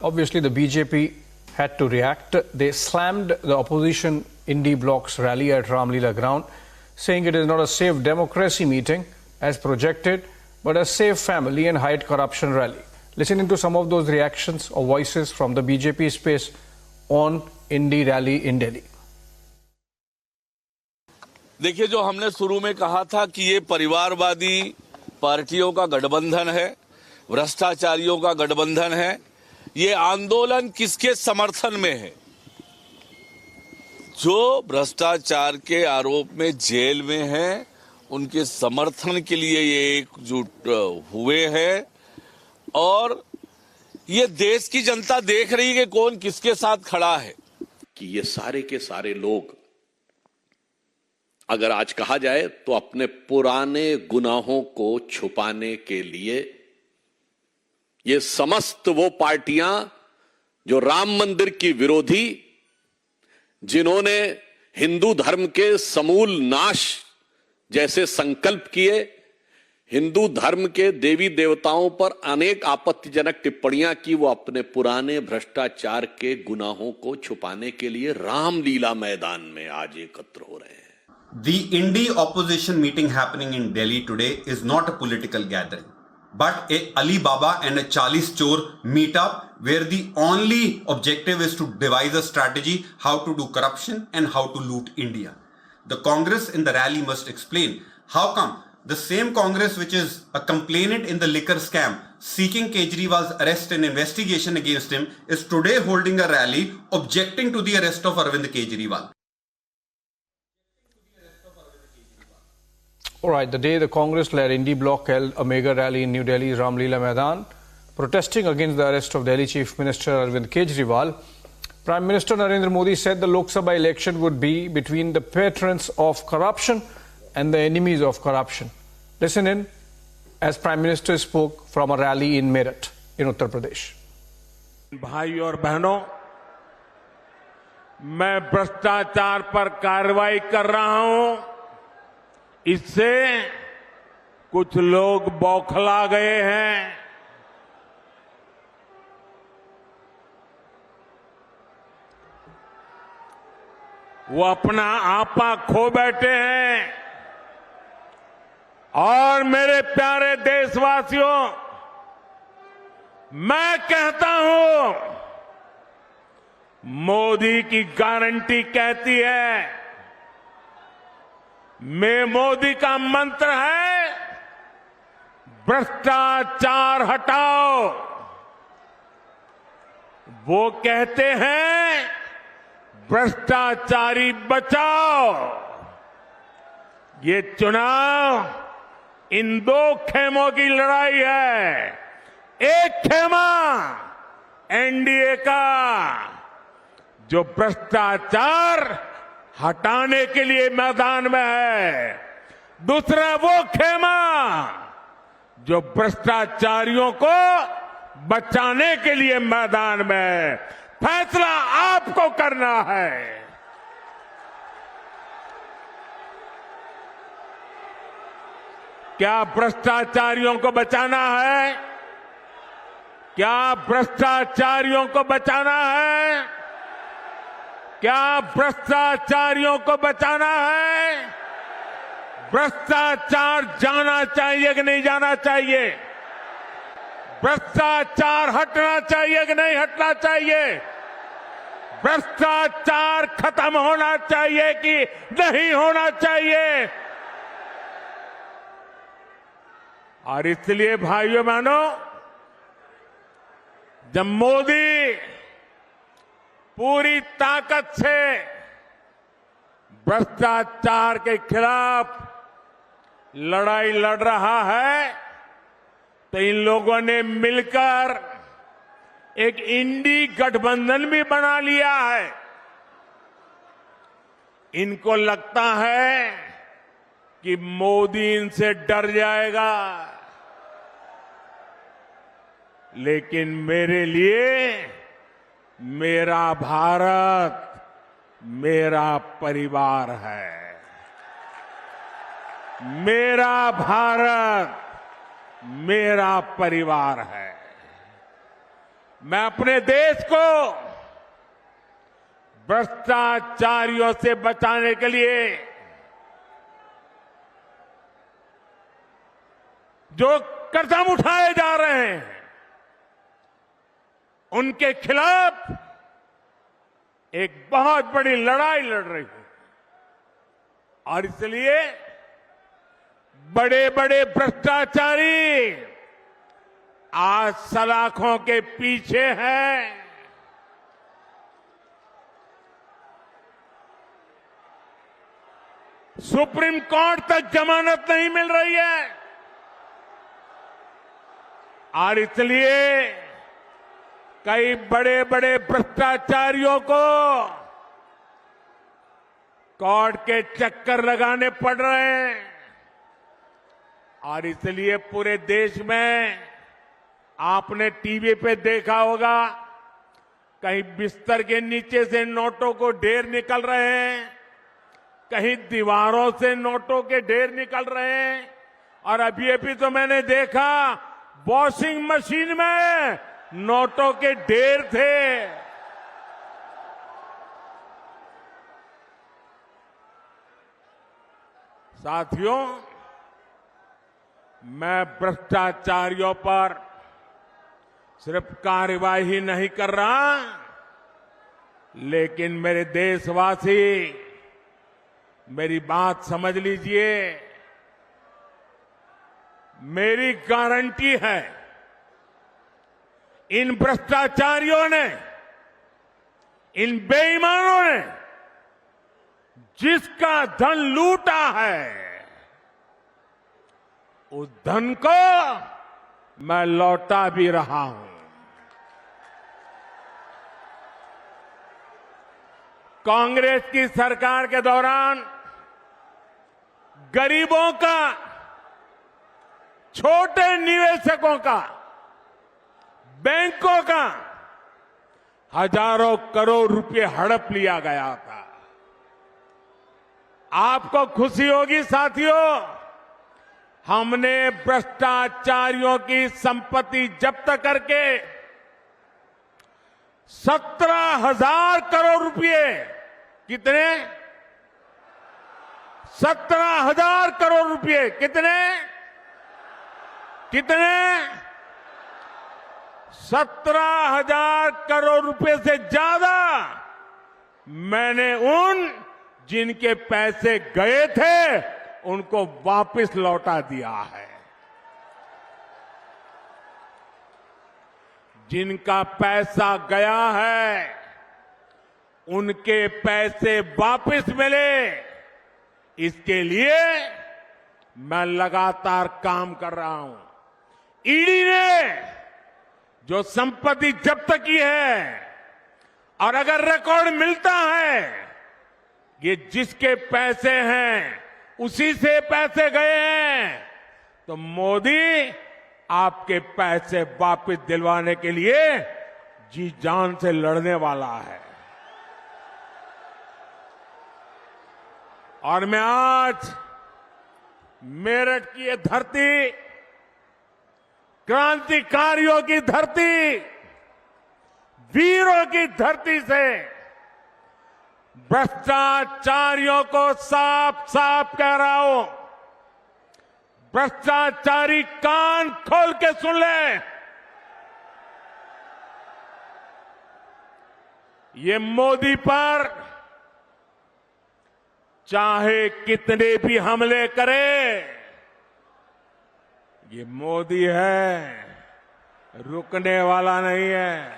Obviously, the BJP had to react. They slammed the opposition Indie Bloc's rally at Ramlila ground, saying it is not a safe democracy meeting as projected, but a safe family and hide corruption rally. Listening to some of those reactions or voices from the BJP space on Indie rally in Delhi. देखिए, जो हमने शुरू में कहा था कि ये परिवारवादी पार्टियों का गठबंधन है, भ्रष्टाचारियों का गठबंधन है, ये आंदोलन किसके समर्थन में है? जो भ्रष्टाचार के आरोप में जेल में हैं, उनके समर्थन के लिए ये एकजुट हुए हैं और ये देश की जनता देख रही है कि कौन किसके साथ खड़ा है। कि ये सारे के सारे लोग अगर आज कहा जाए तो अपने पुराने गुनाहों को छुपाने के लिए ये समस्त वो पार्टियां जो राम मंदिर की विरोधी, जिन्होंने हिंदू धर्म के समूल नाश जैसे संकल्प किए, हिंदू धर्म के देवी देवताओं पर अनेक आपत्तिजनक टिप्पणियां की, वो अपने पुराने भ्रष्टाचार के गुनाहों को छुपाने के लिए रामलीला मैदान में आज एकत्र हो रहे हैं। The Indie opposition meeting happening in Delhi today is not a political gathering, but a Alibaba and a Chalis Chor meetup where the only objective is to devise a strategy how to do corruption and how to loot India. The Congress in the rally must explain how come the same Congress which is a complainant in the liquor scam seeking Kejriwal's arrest and investigation against him is today holding a rally objecting to the arrest of Arvind Kejriwal. All right, the day the Congress-led Indie Bloc held a mega rally in New Delhi's Ramlila Maidan, protesting against the arrest of Delhi Chief Minister Arvind Kejriwal, Prime Minister Narendra Modi said the Lok Sabha election would be between the patrons of corruption and the enemies of corruption. Listen in as Prime Minister spoke from a rally in Meerut in Uttar Pradesh. भाई और बहनों, मैं भ्रष्टाचार पर कार्रवाई कर रहा हूं, इससे कुछ लोग बौखला गए हैं। वो अपना आपा खो बैठे हैं और मेरे प्यारे देशवासियों, मैं कहता हूं, मोदी की गारंटी कहती है, मोदी का मंत्र है भ्रष्टाचार हटाओ। वो कहते हैं भ्रष्टाचारी बचाओ। ये चुनाव इन दो खेमों की लड़ाई है। एक खेमा एनडीए का जो भ्रष्टाचार हटाने के लिए मैदान में है, दूसरा वो खेमा जो भ्रष्टाचारियों को बचाने के लिए मैदान में है। फैसला आपको करना है। क्या भ्रष्टाचारियों को बचाना है? क्या भ्रष्टाचारियों को बचाना है? क्या भ्रष्टाचारियों को बचाना है? भ्रष्टाचार जाना चाहिए कि नहीं जाना चाहिए? भ्रष्टाचार हटना चाहिए कि नहीं हटना चाहिए? भ्रष्टाचार खत्म होना चाहिए कि नहीं होना चाहिए? और इसलिए भाइयों बहनों, जब मोदी पूरी ताकत से भ्रष्टाचार के खिलाफ लड़ाई लड़ रहा है, तो इन लोगों ने मिलकर एक इंडी गठबंधन भी बना लिया है। इनको लगता है कि मोदी इनसे डर जाएगा, लेकिन मेरे लिए मेरा भारत मेरा परिवार है। मेरा भारत मेरा परिवार है। मैं अपने देश को भ्रष्टाचारियों से बचाने के लिए जो कदम उठाए जा रहे हैं उनके खिलाफ एक बहुत बड़ी लड़ाई लड़ रही हूं और इसलिए बड़े बड़े भ्रष्टाचारी आज सलाखों के पीछे हैं। सुप्रीम कोर्ट तक जमानत नहीं मिल रही है और इसलिए कई बड़े बड़े भ्रष्टाचारियों को कोर्ट के चक्कर लगाने पड़ रहे हैं और इसलिए पूरे देश में आपने टीवी पे देखा होगा कहीं बिस्तर के नीचे से नोटों को ढेर निकल रहे हैं, कहीं दीवारों से नोटों के ढेर निकल रहे हैं और अभी तो मैंने देखा वॉशिंग मशीन में नोटों के ढेर थे। साथियों, मैं भ्रष्टाचारियों पर सिर्फ कार्यवाही नहीं कर रहा, लेकिन मेरे देशवासी मेरी बात समझ लीजिए। मेरी गारंटी है इन भ्रष्टाचारियों ने, इन बेईमानों ने जिसका धन लूटा है उस धन को मैं लौटा भी रहा हूं। कांग्रेस की सरकार के दौरान गरीबों का, छोटे निवेशकों का, बैंकों का हजारों करोड़ रुपए हड़प लिया गया था। आपको खुशी होगी साथियों, हमने भ्रष्टाचारियों की संपत्ति जब्त करके 17,000 करोड़ रुपए, कितने? 17,000 करोड़ रुपए, कितने? 17,000 करोड़ रुपए से ज्यादा मैंने उन जिनके पैसे गए थे उनको वापस लौटा दिया है। जिनका पैसा गया है उनके पैसे वापस मिले, इसके लिए मैं लगातार काम कर रहा हूं। ईडी ने जो संपत्ति जब्त की है और अगर रिकॉर्ड मिलता है ये जिसके पैसे हैं उसी से पैसे गए हैं, तो मोदी आपके पैसे वापस दिलवाने के लिए जी जान से लड़ने वाला है। और मैं आज मेरठ की ये धरती, क्रांतिकारियों की धरती, वीरों की धरती से भ्रष्टाचारियों को साफ साफ कह रहा हूं, भ्रष्टाचारी कान खोल के सुन ले। ये मोदी पर चाहे कितने भी हमले करे, ये मोदी है, रुकने वाला नहीं है।